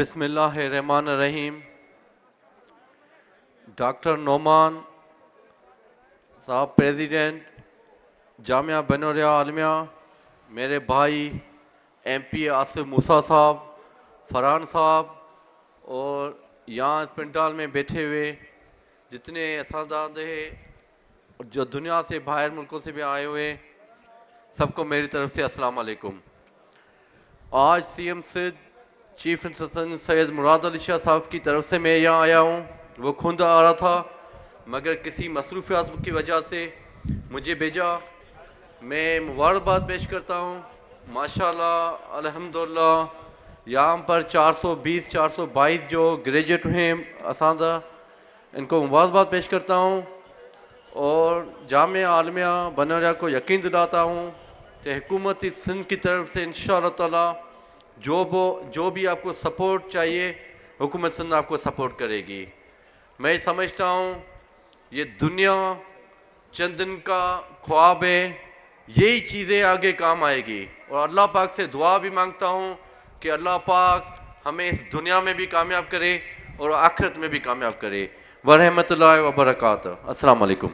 بسم اللہ الرحمن الرحیم. ڈاکٹر نعمان صاحب پریزیڈنٹ جامعہ بین العالمیہ، میرے بھائی ایم پی آصف موسیٰ صاحب، فرحان صاحب، اور یہاں اس پنڈال میں بیٹھے ہوئے جتنے اساتذہ ہیں جو دنیا سے باہر ملکوں سے بھی آئے ہوئے، سب کو میری طرف سے السلام علیکم. آج C M Sindh chief instruction Syed Murad Ali Shah Sahib کی طرف سے میں یہاں آیا ہوں. وہ خود آ رہا تھا مگر کسی مصروفیات کی وجہ سے مجھے بھیجا. میں مبارکباد پیش کرتا ہوں. ماشاءاللہ الحمدللہ یہاں پر 422 جو گریجویٹ ہیں اساتذہ، ان کو مبارکباد پیش کرتا ہوں اور جامعہ عالمیہ بنوریا کو یقین دلاتا ہوں کہ حکومت سندھ کی طرف سے انشاءاللہ تعالی جو بھی آپ کو سپورٹ چاہیے حکومت سندھ آپ کو سپورٹ کرے گی. میں سمجھتا ہوں یہ دنیا چند دن کا خواب ہے، یہی چیزیں آگے کام آئے گی. اور اللہ پاک سے دعا بھی مانگتا ہوں کہ اللہ پاک ہمیں اس دنیا میں بھی کامیاب کرے اور آخرت میں بھی کامیاب کرے. ورحمۃ اللہ وبرکاتہ. السلام علیکم.